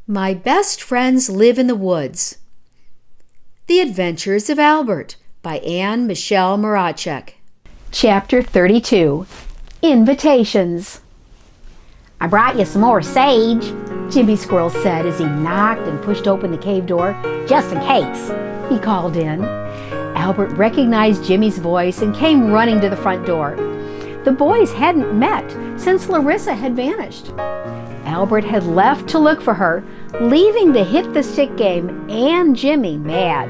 My Best Friends Live in the Woods. The Adventures of Albert by Anne Michelle Mracek. Chapter 32. Invitations. "I brought you some more sage," Jimmy Squirrel said as he knocked and pushed open the cave door, "just in case," he called in. Albert recognized Jimmy's voice and came running to the front door. The boys hadn't met since Larissa had vanished. Albert had left to look for her, leaving the hit-the-stick game and Jimmy mad.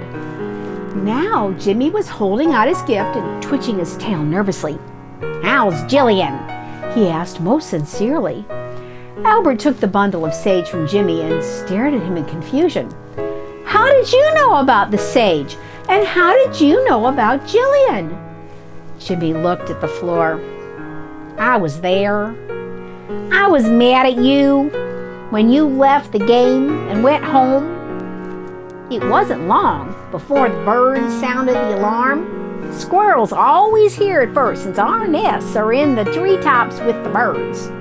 Now Jimmy was holding out his gift and twitching his tail nervously. "How's Jillian?" he asked most sincerely. Albert took the bundle of sage from Jimmy and stared at him in confusion. "How did you know about the sage? And how did you know about Jillian?" Jimmy looked at the floor. "I was there. I was mad at you when you left the game and went home. It wasn't long before the birds sounded the alarm. Squirrels always hear it first since our nests are in the treetops with the birds."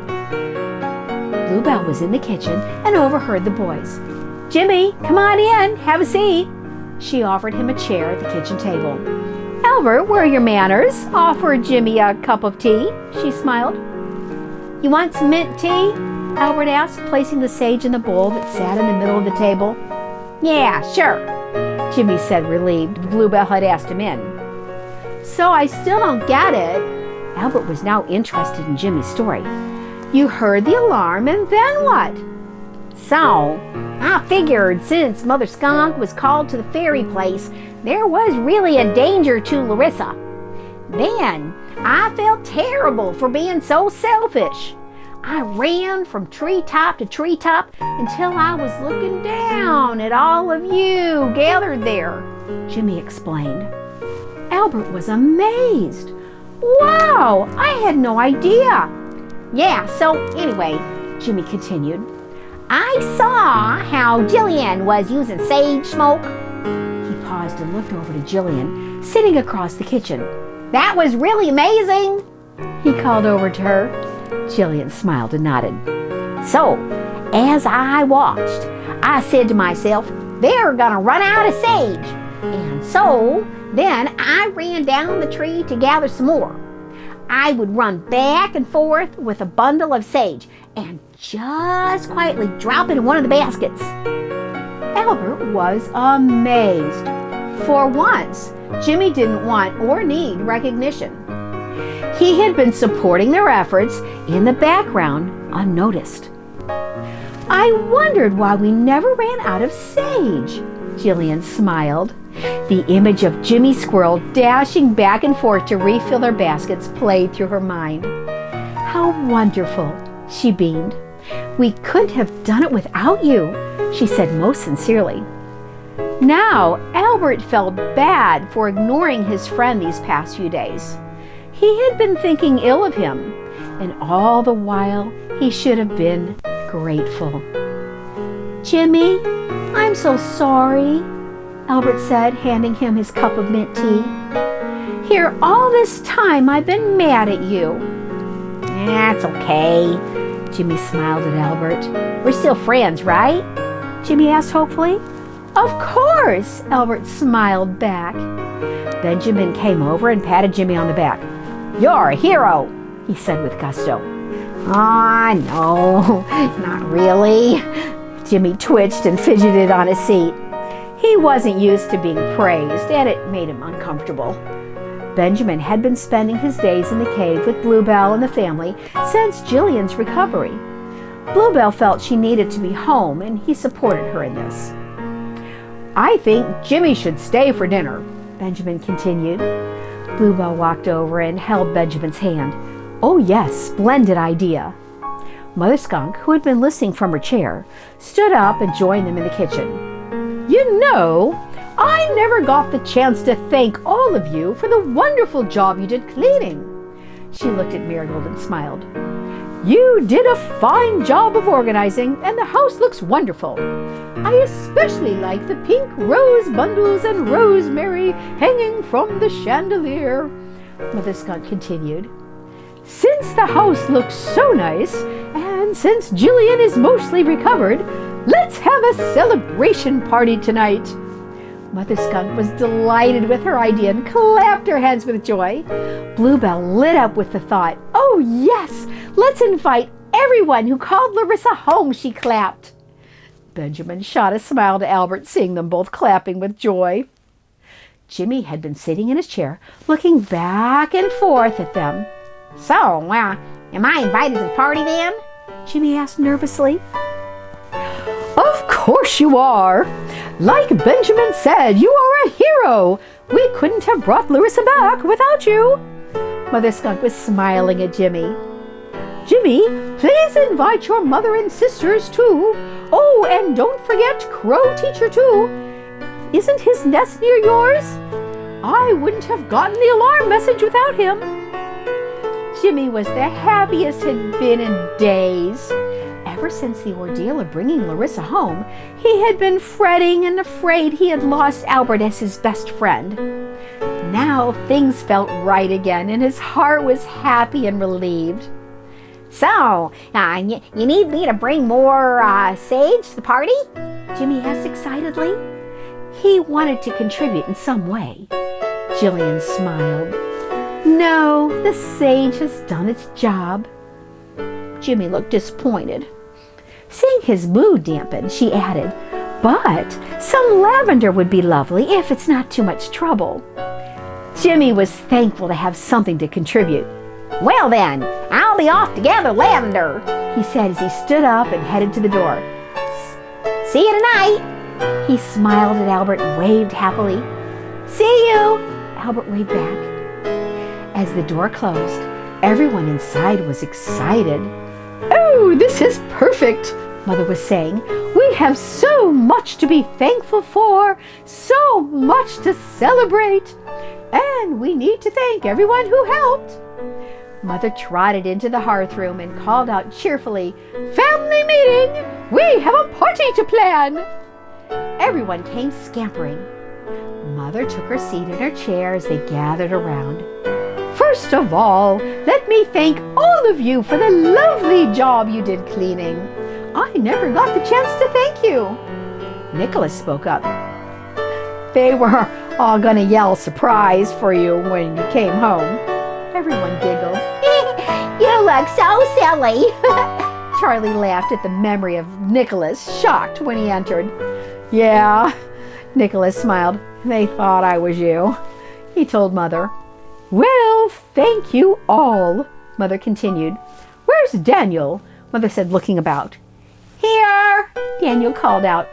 Bluebell was in the kitchen and overheard the boys. "Jimmy, come on in, have a seat." She offered him a chair at the kitchen table. "Albert, where are your manners?" offered Jimmy a cup of tea. She smiled. "You want some mint tea?" Albert asked, placing the sage in the bowl that sat in the middle of the table. "Yeah, sure," Jimmy said, relieved Bluebell had asked him in. "So I still don't get it." Albert was now interested in Jimmy's story. "You heard the alarm, and then what?" "So, I figured since Mother Skunk was called to the fairy place, there was really a danger to Larissa. Then I felt terrible for being so selfish. I ran from treetop to treetop until I was looking down at all of you gathered there," Jimmy explained. Albert was amazed. "Wow, I had no idea." "Yeah, so anyway," Jimmy continued, "I saw how Jillian was using sage smoke." He paused and looked over to Jillian, sitting across the kitchen. "That was really amazing," he called over to her. Jillian smiled and nodded. "So, as I watched, I said to myself, they're gonna run out of sage. And so, then I ran down the tree to gather some more. I would run back and forth with a bundle of sage and just quietly drop it in one of the baskets." Albert was amazed. For once, Jimmy didn't want or need recognition. He had been supporting their efforts in the background, unnoticed. "I wondered why we never ran out of sage," Jillian smiled. The image of Jimmy Squirrel dashing back and forth to refill their baskets played through her mind. "How wonderful," she beamed. "We couldn't have done it without you," she said most sincerely. Now, Albert felt bad for ignoring his friend these past few days. He had been thinking ill of him, and all the while he should have been grateful. "Jimmy, I'm so sorry," Albert said, handing him his cup of mint tea. "Here, all this time I've been mad at you." "That's okay," Jimmy smiled at Albert. "We're still friends, right?" Jimmy asked hopefully. "Of course," Albert smiled back. Benjamin came over and patted Jimmy on the back. "You're a hero," he said with gusto. "Aw, no, not really." Jimmy twitched and fidgeted on his seat. He wasn't used to being praised, and it made him uncomfortable. Benjamin had been spending his days in the cave with Bluebell and the family since Jillian's recovery. Bluebell felt she needed to be home, and he supported her in this. "I think Jimmy should stay for dinner," Benjamin continued. Bluebell walked over and held Benjamin's hand. "Oh yes, splendid idea." Mother Skunk, who had been listening from her chair, stood up and joined them in the kitchen. "You know, I never got the chance to thank all of you for the wonderful job you did cleaning." She looked at Marigold and smiled. "You did a fine job of organizing, and the house looks wonderful. I especially like the pink rose bundles and rosemary hanging from the chandelier," Mother Skunk continued. "Since the house looks so nice, and since Jillian is mostly recovered, let's have a celebration party tonight." Mother Skunk was delighted with her idea and clapped her hands with joy. Bluebell lit up with the thought. "Oh yes, let's invite everyone who called Larissa home," she clapped. Benjamin shot a smile to Albert, seeing them both clapping with joy. Jimmy had been sitting in his chair, looking back and forth at them. "So, am I invited to the party then?" Jimmy asked nervously. "Of course you are. Like Benjamin said, you are a hero. We couldn't have brought Larissa back without you." Mother Skunk was smiling at Jimmy. "Jimmy, please invite your mother and sisters too. Oh, and don't forget Crow Teacher too. Isn't his nest near yours? I wouldn't have gotten the alarm message without him." Jimmy was the happiest he'd been in days. Ever since the ordeal of bringing Larissa home, he had been fretting and afraid he had lost Albert as his best friend. Now things felt right again, and his heart was happy and relieved. "So, you need me to bring more sage to the party?" Jimmy asked excitedly. He wanted to contribute in some way. Jillian smiled. "No, the sage has done its job." Jimmy looked disappointed. Seeing his mood dampen, she added, "But some lavender would be lovely if it's not too much trouble." Jimmy was thankful to have something to contribute. "Well then, I'll be off to gather lavender," he said as he stood up and headed to the door. "See you tonight." He smiled at Albert and waved happily. "See you," Albert waved back. As the door closed, everyone inside was excited. "Oh, this is perfect," Mother was saying. "We have so much to be thankful for, so much to celebrate, and we need to thank everyone who helped." Mother trotted into the hearth room and called out cheerfully, "Family meeting! We have a party to plan!" Everyone came scampering. Mother took her seat in her chair as they gathered around. "First of all, let me thank all of you for the lovely job you did cleaning. I never got the chance to thank you." Nicholas spoke up. "They were all gonna yell surprise for you when you came home." Everyone giggled. "You look so silly." Charlie laughed at the memory of Nicholas, shocked when he entered. "Yeah," Nicholas smiled. "They thought I was you." He told Mother. "Well, thank you all," Mother continued. "Where's Daniel?" Mother said, looking about. "Here," Daniel called out.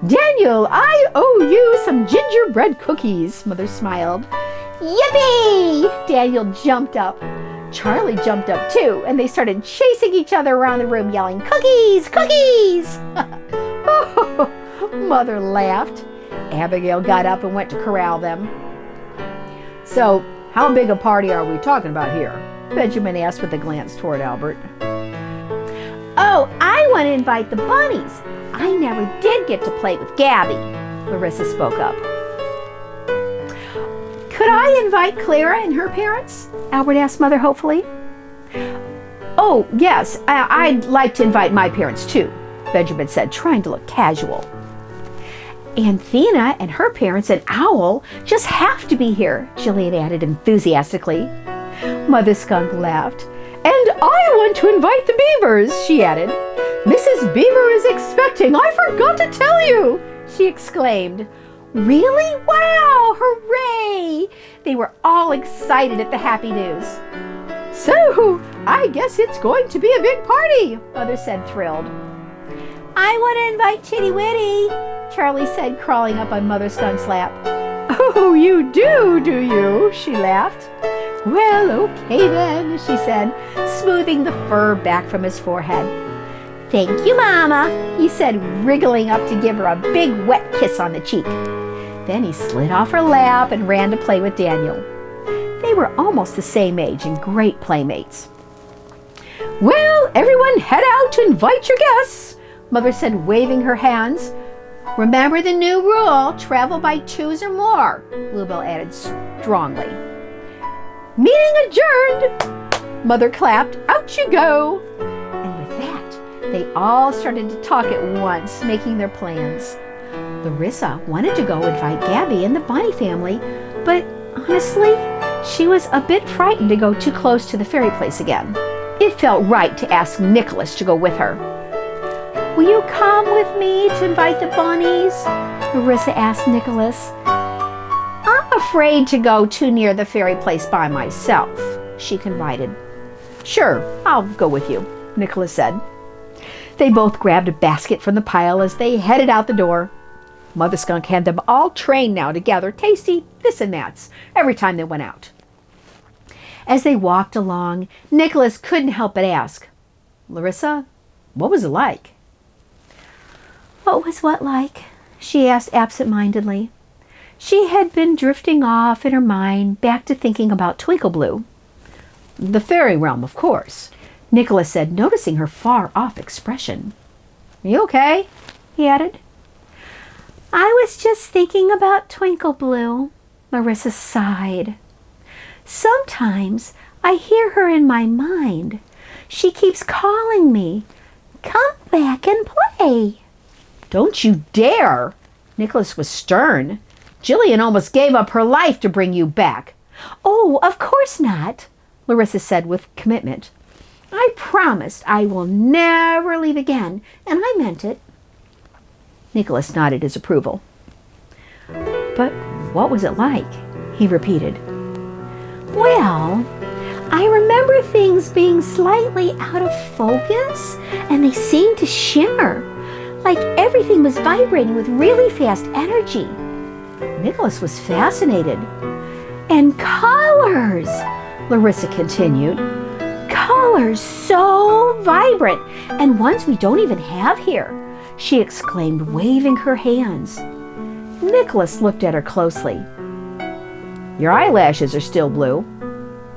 "Daniel, I owe you some gingerbread cookies," Mother smiled. "Yippee!" Daniel jumped up. Charlie jumped up too, and they started chasing each other around the room, yelling, "Cookies! Cookies!" Mother laughed. Abigail got up and went to corral them. "So, how big a party are we talking about here?" Benjamin asked with a glance toward Albert. "Oh, I want to invite the bunnies. I never did get to play with Gabby," Larissa spoke up. "Could I invite Clara and her parents?" Albert asked Mother hopefully. "Oh, yes, I'd like to invite my parents too," Benjamin said, trying to look casual. "Anthena and her parents and Owl just have to be here," Jillian added enthusiastically. Mother Skunk laughed. "And I want to invite the Beavers," she added. "Mrs. Beaver is expecting. I forgot to tell you," she exclaimed. "Really? Wow! Hooray!" They were all excited at the happy news. "So, I guess it's going to be a big party," Mother said, thrilled. "I want to invite Chitty Witty," Charlie said, crawling up on Mother Skunk's lap. "Oh, you do you?" she laughed. "Well, okay then," she said, smoothing the fur back from his forehead. "Thank you, Mama," he said, wriggling up to give her a big wet kiss on the cheek. Then he slid off her lap and ran to play with Daniel. They were almost the same age and great playmates. "Well, everyone head out to invite your guests," Mother said, waving her hands. "Remember the new rule, travel by twos or more," Bluebell added strongly. "Meeting adjourned!" Mother clapped. "Out you go!" And with that, They all started to talk at once, making their plans. Larissa wanted to go invite Gabby and the bunny family, but honestly, she was a bit frightened to go too close to the fairy place again. It felt right to ask Nicholas to go with her. "Will you come with me to invite the bunnies?" Larissa asked Nicholas. "I'm afraid to go too near the fairy place by myself," she confided. "Sure, I'll go with you," Nicholas said. They both grabbed a basket from the pile as they headed out the door. Mother Skunk had them all trained now to gather tasty this and that's every time they went out. As they walked along, Nicholas couldn't help but ask, "Larissa, what was it like?" "What was what like?" she asked absent-mindedly. She had been drifting off in her mind back to thinking about Twinkle Blue. "The fairy realm, of course," Nicholas said, noticing her far-off expression. "Are you okay?" he added. "I was just thinking about Twinkle Blue," Larissa sighed. "Sometimes I hear her in my mind. She keeps calling me, 'Come back and play.'" "Don't you dare!" Nicholas was stern. "Jillian almost gave up her life to bring you back." "Oh, of course not," Larissa said with commitment. "I promised I will never leave again, and I meant it." Nicholas nodded his approval. "But what was it like?" he repeated. "Well, I remember things being slightly out of focus, and they seemed to shimmer, like everything was vibrating with really fast energy." Nicholas was fascinated. "And colors," Larissa continued. "Colors so vibrant, and ones we don't even have here," she exclaimed, waving her hands. Nicholas looked at her closely. "Your eyelashes are still blue,"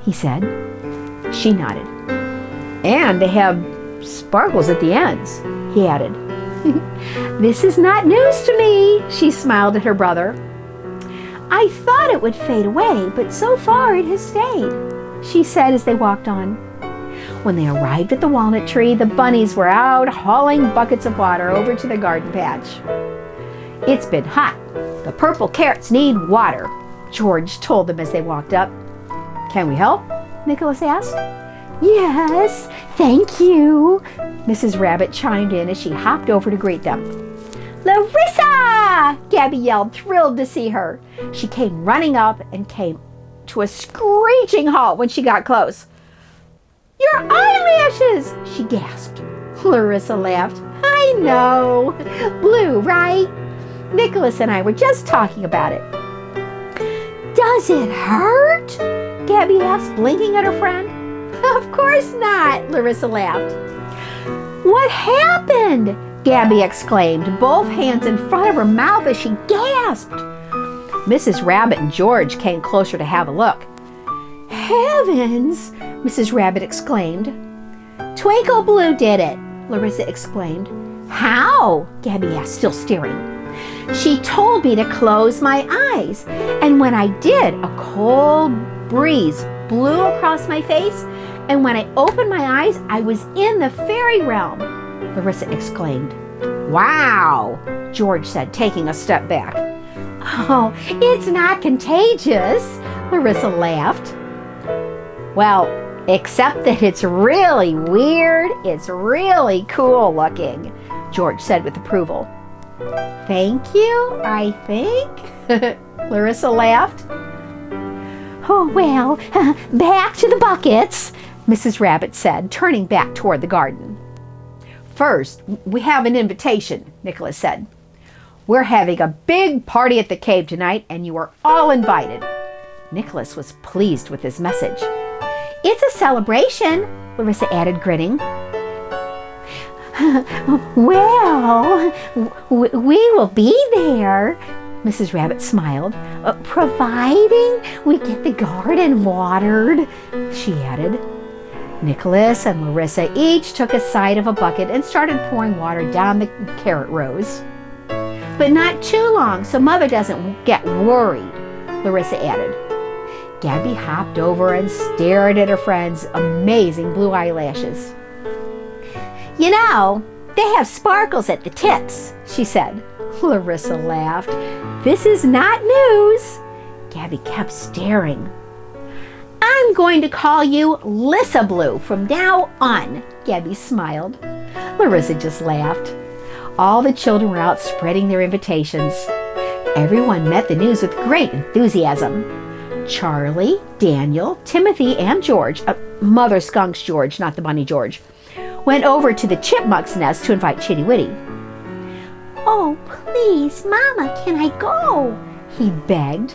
he said. She nodded. "And they have sparkles at the ends," he added. "This is not news to me," she smiled at her brother. "I thought it would fade away, but so far it has stayed," she said as they walked on. When they arrived at the walnut tree, the bunnies were out hauling buckets of water over to the garden patch. "It's been hot. The purple carrots need water," George told them as they walked up. "Can we help?" Nicholas asked. "Yes, thank you," Mrs. Rabbit chimed in as she hopped over to greet them. "Larissa!" Gabby yelled, thrilled to see her. She came running up and came to a screeching halt when she got close. "Your eyelashes!" she gasped. Larissa laughed. "I know. Blue, right? Nicholas and I were just talking about it." "Does it hurt?" Gabby asked, blinking at her friend. "Of course not," Larissa laughed. "What happened?" Gabby exclaimed, both hands in front of her mouth as she gasped. Mrs. Rabbit and George came closer to have a look. "Heavens!" Mrs. Rabbit exclaimed. "Twinkle Blue did it," Larissa explained. "How?" Gabby asked, still staring. "She told me to close my eyes, and when I did, a cold breeze blew across my face, and when I opened my eyes, I was in the fairy realm," Larissa exclaimed. "Wow," George said, taking a step back. "Oh, it's not contagious," Larissa laughed. "Well, except that it's really weird. It's really cool looking," George said with approval. "Thank you, I think," Larissa laughed. "Oh, well, back to the buckets," Mrs. Rabbit said, turning back toward the garden. "First, we have an invitation," Nicholas said. "We're having a big party at the cave tonight, and you are all invited." Nicholas was pleased with his message. "It's a celebration," Larissa added, grinning. "Well, we will be there," Mrs. Rabbit smiled, "providing we get the garden watered," she added. Nicholas and Larissa each took a side of a bucket and started pouring water down the carrot rows. "But not too long, so Mother doesn't get worried," Larissa added. Gabby hopped over and stared at her friend's amazing blue eyelashes. You know, they have sparkles at the tips, she said. Larissa laughed. This is not news. Gabby kept staring. I'm going to call you Lissa Blue from now on, Gabby smiled. Larissa just laughed. All the children were out spreading their invitations. Everyone met the news with great enthusiasm. Charlie, Daniel, Timothy, and George, Mother Skunk's George, not the bunny George, went over to the chipmunk's nest to invite Chitty Witty. Oh, please, Mama, can I go? He begged.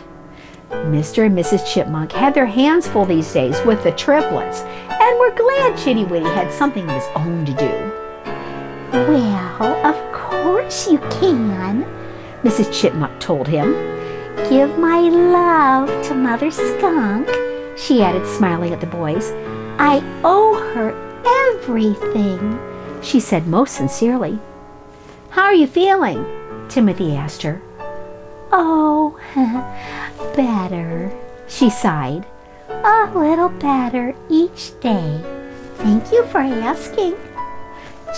Mr. and Mrs. Chipmunk had their hands full these days with the triplets and were glad Chitty Witty had something of his own to do. Well, of course you can, Mrs. Chipmunk told him. Give my love to Mother Skunk, she added, smiling at the boys. I owe her everything, she said most sincerely. How are you feeling? Timothy asked her. Oh, better, she sighed. A little better each day. Thank you for asking.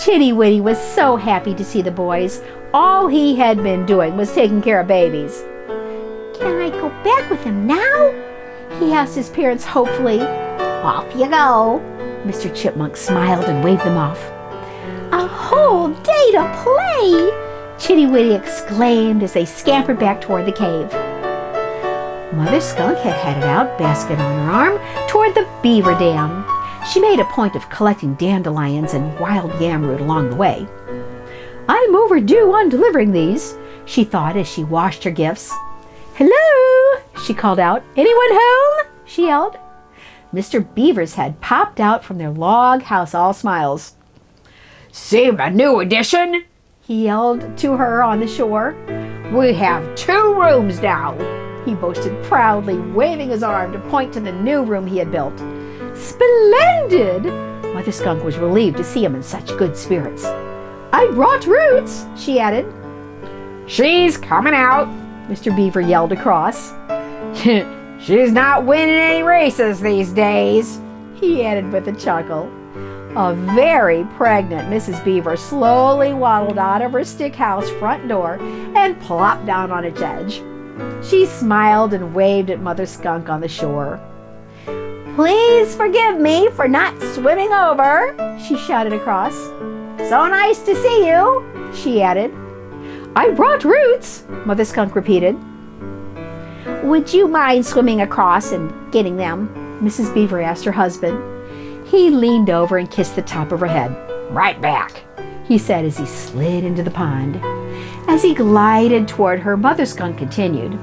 Chitty Witty was so happy to see the boys. All he had been doing was taking care of babies. Can I go back with him now? He asked his parents hopefully. Off you go. Mr. Chipmunk smiled and waved them off. A whole day to play, Chitty Witty exclaimed as they scampered back toward the cave. Mother Skunk had headed out, basket on her arm, toward the beaver dam. She made a point of collecting dandelions and wild yam root along the way. I'm overdue on delivering these, she thought as she washed her gifts. Hello, she called out. Anyone home? She yelled. Mr. Beaver's head popped out from their log house, all smiles. See my new addition? He yelled to her on the shore. We have 2 rooms now, he boasted proudly, waving his arm to point to the new room he had built. Splendid! Mother Skunk was relieved to see him in such good spirits. I brought roots, she added. She's coming out, Mr. Beaver yelled across. She's not winning any races these days, he added with a chuckle. A very pregnant Mrs. Beaver slowly waddled out of her stick house front door and plopped down on its edge. She smiled and waved at Mother Skunk on the shore. Please forgive me for not swimming over, she shouted across. So nice to see you, she added. I brought roots, Mother Skunk repeated. Would you mind swimming across and getting them? Mrs. Beaver asked her husband. He leaned over and kissed the top of her head. Right back, he said as he slid into the pond. As he glided toward her, Mother Skunk continued.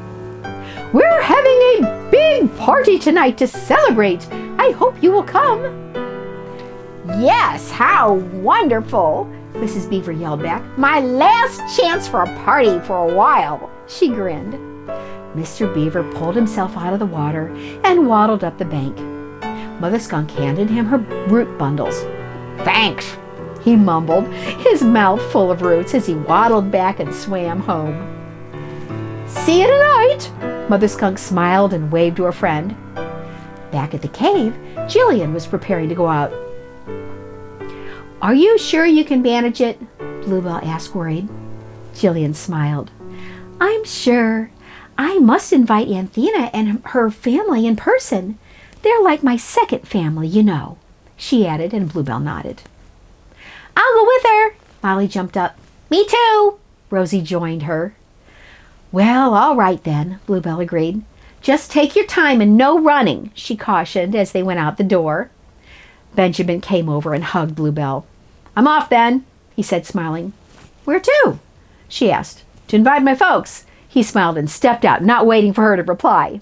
We're having a big party tonight to celebrate. I hope you will come. Yes, how wonderful, Mrs. Beaver yelled back. My last chance for a party for a while, she grinned. Mr. Beaver pulled himself out of the water and waddled up the bank. Mother Skunk handed him her root bundles. Thanks, he mumbled, his mouth full of roots as he waddled back and swam home. See you tonight, Mother Skunk smiled and waved to her friend. Back at the cave, Jillian was preparing to go out. Are you sure you can manage it? Bluebell asked, worried. Jillian smiled. I'm sure. I must invite Anthena and her family in person. They're like my second family, you know, she added, and Bluebell nodded. I'll go with her, Molly jumped up. Me too, Rosie joined her. Well, all right then, Bluebell agreed. Just take your time and no running, she cautioned as they went out the door. Benjamin came over and hugged Bluebell. I'm off then, he said, smiling. Where to? She asked. To invite my folks. He smiled and stepped out, not waiting for her to reply.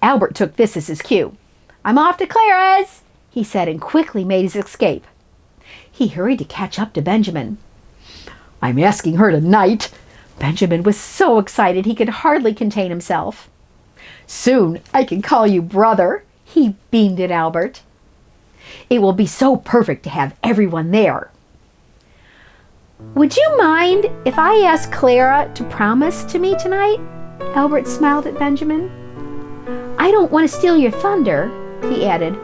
Albert took this as his cue. I'm off to Clara's, he said, and quickly made his escape. He hurried to catch up to Benjamin. I'm asking her tonight. Benjamin was so excited he could hardly contain himself. Soon I can call you brother, he beamed at Albert. It will be so perfect to have everyone there. Would you mind if I asked Clara to promise to me tonight? Albert smiled at Benjamin. I don't want to steal your thunder, he added.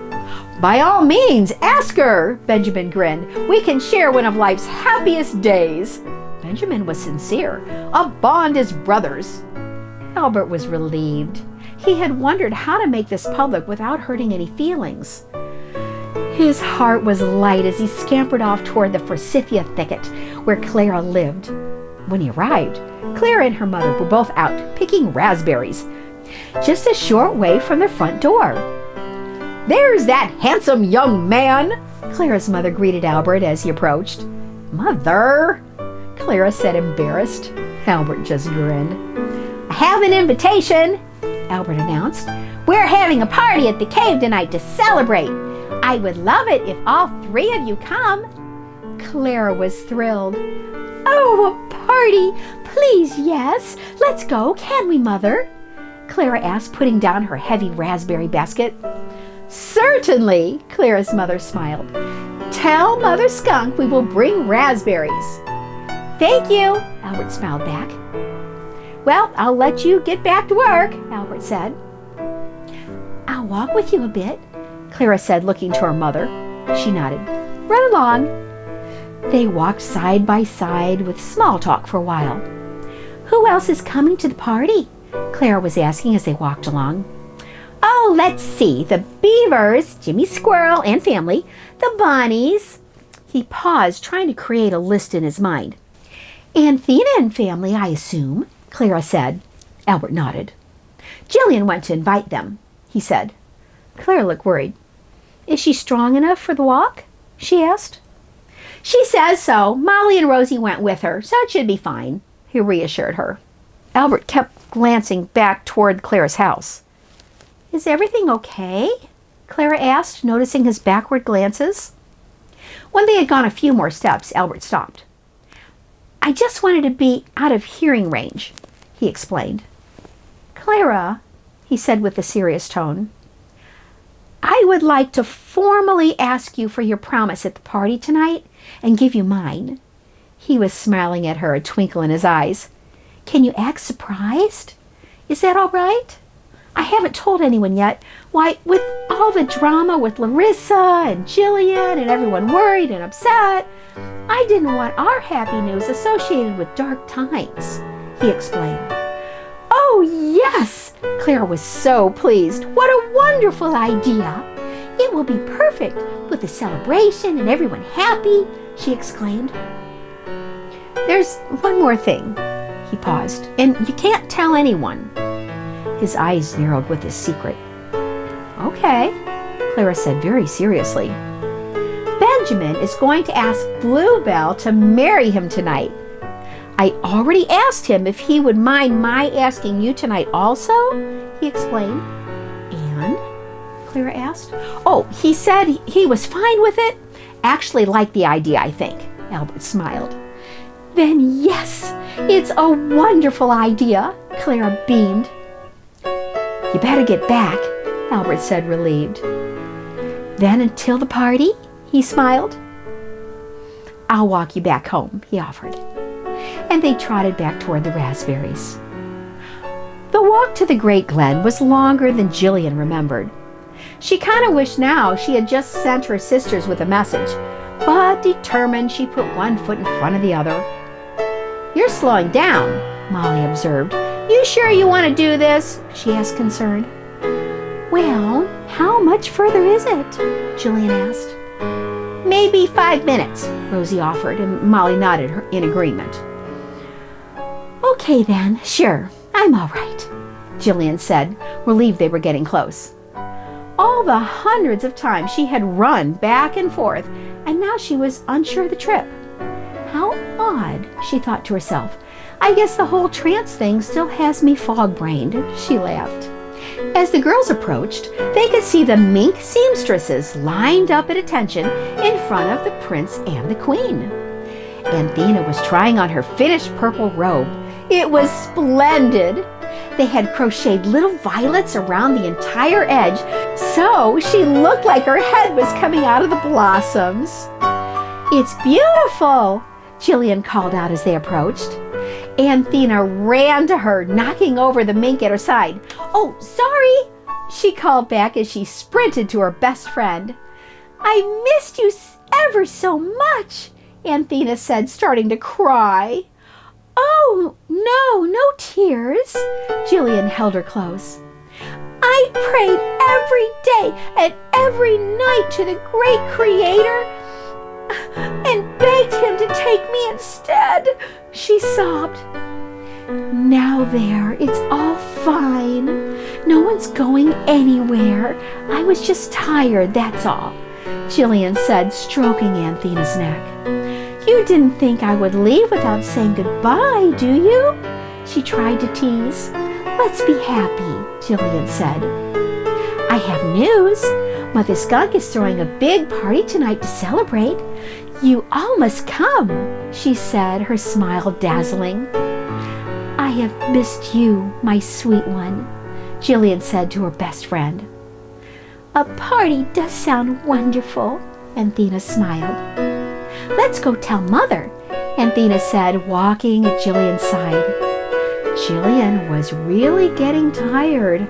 By all means, ask her, Benjamin grinned. We can share one of life's happiest days. Benjamin was sincere. A bond is brothers. Albert was relieved. He had wondered how to make this public without hurting any feelings. His heart was light as he scampered off toward the forsythia thicket where Clara lived. When he arrived, Clara and her mother were both out picking raspberries, just a short way from their front door. There's that handsome young man, Clara's mother greeted Albert as he approached. Mother, Clara said, embarrassed. Albert just grinned. I have an invitation, Albert announced. We're having a party at the cave tonight to celebrate. I would love it if all three of you come. Clara was thrilled. Oh, a party! Please, yes. Let's go, can we, Mother? Clara asked, putting down her heavy raspberry basket. Certainly, Clara's mother smiled. Tell Mother Skunk we will bring raspberries. Thank you, Albert smiled back. Well, I'll let you get back to work, Albert said. I'll walk with you a bit, Clara said, looking to her mother. She nodded. Run along. They walked side by side with small talk for a while. Who else is coming to the party? Clara was asking as they walked along. Oh, let's see. The Beavers, Jimmy Squirrel and family, the Bunnies. He paused, trying to create a list in his mind. Anthena and family, I assume, Clara said. Albert nodded. Jillian went to invite them, he said. Clara looked worried. Is she strong enough for the walk? She asked. She says so. Molly and Rosie went with her, so it should be fine, he reassured her. Albert kept glancing back toward Clara's house. Is everything okay? Clara asked, noticing his backward glances. When they had gone a few more steps, Albert stopped. I just wanted to be out of hearing range, he explained. Clara, he said with a serious tone, I would like to formally ask you for your promise at the party tonight and give you mine. He was smiling at her, a twinkle in his eyes. Can you act surprised? Is that all right? I haven't told anyone yet. Why, with all the drama with Larissa and Jillian and everyone worried and upset, I didn't want our happy news associated with dark times, he explained. Oh, yes! Clara was so pleased. What a wonderful idea! It will be perfect with the celebration and everyone happy, she exclaimed. There's one more thing, he paused, and you can't tell anyone. His eyes narrowed with his secret. Okay, Clara said very seriously. Benjamin is going to ask Bluebell to marry him tonight. I already asked him if he would mind my asking you tonight also, he explained. And? Clara asked. Oh, he said he was fine with it. Actually liked the idea, I think, Albert smiled. Then yes, it's a wonderful idea, Clara beamed. You better get back, Albert said, relieved. Then until the party, he smiled. I'll walk you back home, he offered. And they trotted back toward the raspberries. The walk to the Great Glen was longer than Jillian remembered. She kind of wished now she had just sent her sisters with a message, but determined she put one foot in front of the other. You're slowing down, Molly observed. You sure you want to do this? She asked, concerned. Well, how much further is it? Jillian asked. Maybe 5 minutes, Rosie offered, and Molly nodded in agreement. Okay then, sure, I'm all right, Jillian said, relieved they were getting close. All the hundreds of times she had run back and forth, and now she was unsure of the trip. How odd, she thought to herself. I guess the whole trance thing still has me fog-brained, she laughed. As the girls approached, they could see the mink seamstresses lined up at attention in front of the prince and the queen. Anthena was trying on her finished purple robe. It was splendid. They had crocheted little violets around the entire edge, so she looked like her head was coming out of the blossoms. It's beautiful, Jillian called out as they approached. Anthena ran to her, knocking over the mink at her side. Oh, sorry, she called back as she sprinted to her best friend. I missed you ever so much, Anthena said, starting to cry. Oh, no tears. Jillian held her close. I prayed every day and every night to the great Creator and begged him to take me instead, she sobbed. Now there, it's all fine. No one's going anywhere. I was just tired, that's all, Jillian said, stroking Anthena's neck. You didn't think I would leave without saying goodbye, do you? She tried to tease. Let's be happy, Jillian said. I have news. Mother Skunk is throwing a big party tonight to celebrate. You all must come, she said, her smile dazzling. I have missed you, my sweet one, Jillian said to her best friend. A party does sound wonderful, Anthena smiled. Let's go tell Mother, Anthena said, walking at Jillian's side. Jillian was really getting tired,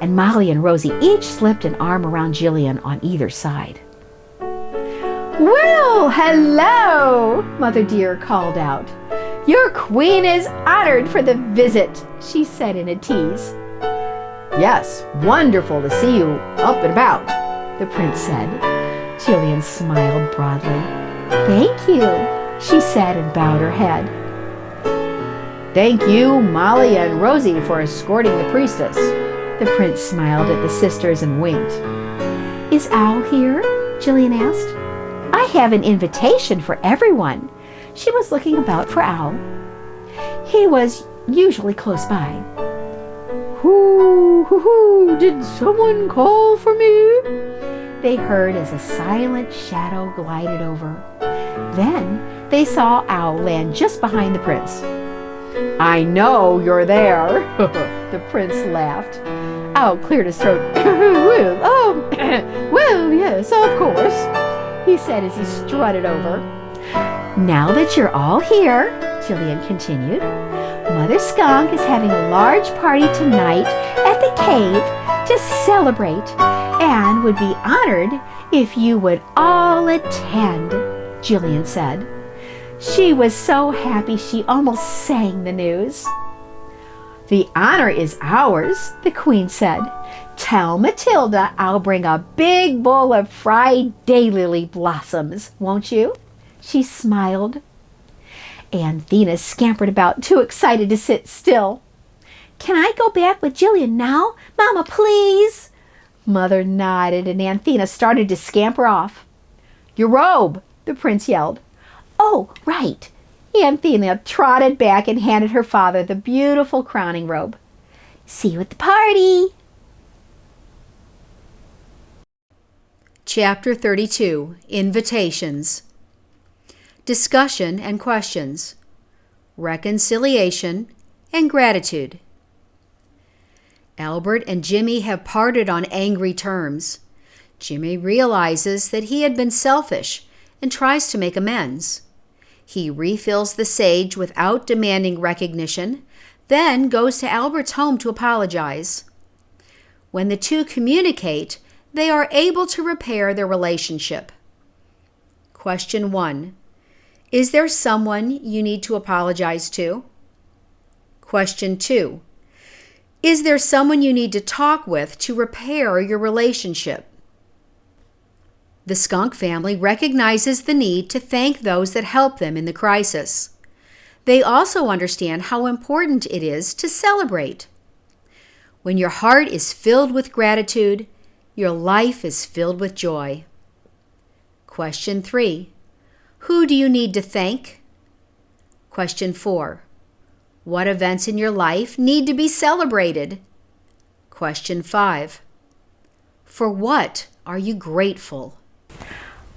and Molly and Rosie each slipped an arm around Jillian on either side. Well, hello, Mother Dear called out. Your queen is honored for the visit, she said in a tease. Yes, wonderful to see you up and about, the prince said. Jillian smiled broadly. Thank you, she said and bowed her head. Thank you, Molly and Rosie, for escorting the priestess. The prince smiled at the sisters and winked. Is Owl here? Jillian asked. I have an invitation for everyone. She was looking about for Owl. He was usually close by. Hoo, hoo, hoo, did someone call for me? They heard as a silent shadow glided over. Then they saw Owl land just behind the prince. I know you're there, the prince laughed. Owl cleared his throat. Well, yes, of course, he said as he strutted over. Now that you're all here, Jillian continued, Mother Skunk is having a large party tonight at the cave to celebrate and would be honored if you would all attend, Jillian said. She was so happy she almost sang the news. The honor is ours, the queen said. Tell Matilda I'll bring a big bowl of fried daylily blossoms, won't you? She smiled. Anthena scampered about, too excited to sit still. Can I go back with Jillian now? Mama, please. Mother nodded, and Anthena started to scamper off. Your robe, the prince yelled. Oh, right. Anthena trotted back and handed her father the beautiful crowning robe. See you at the party. Chapter 32, Invitations. Discussion and questions. Reconciliation and gratitude. Albert and Jimmy have parted on angry terms. Jimmy realizes that he had been selfish and tries to make amends. He refills the sage without demanding recognition, then goes to Albert's home to apologize. When the two communicate, they are able to repair their relationship. Question 1. Is there someone you need to apologize to? Question 2. Is there someone you need to talk with to repair your relationship? The skunk family recognizes the need to thank those that help them in the crisis. They also understand how important it is to celebrate. When your heart is filled with gratitude, your life is filled with joy. Question 3. Who do you need to thank? Question 4. What events in your life need to be celebrated? Question 5. For what are you grateful?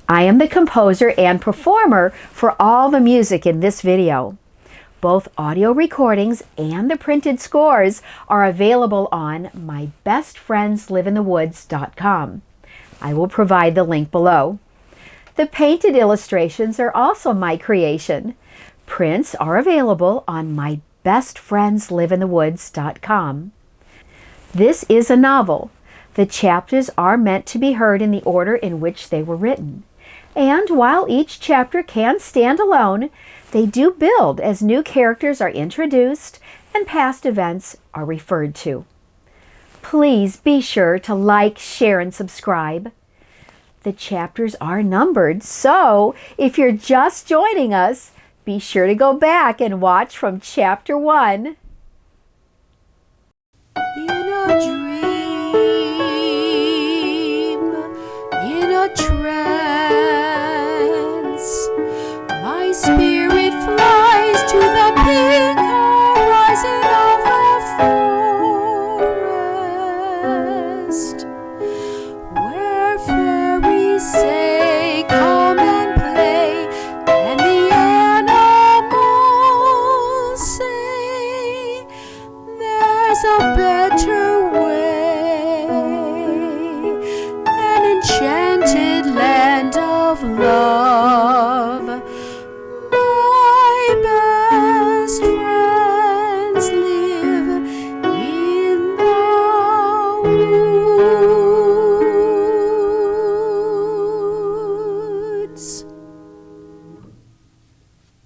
I am the composer and performer for all the music in this video. Both audio recordings and the printed scores are available on mybestfriendsliveinthe.woods.com. I will provide the link below. The painted illustrations are also my creation. Prints are available on mybestfriendsliveinthe.woods.com. This is a novel. The chapters are meant to be heard in the order in which they were written. And while each chapter can stand alone, they do build as new characters are introduced and past events are referred to. Please be sure to like, share, and subscribe. The chapters are numbered, so if you're just joining us, be sure to go back and watch from chapter 1. In a dream, in a trance, my spirit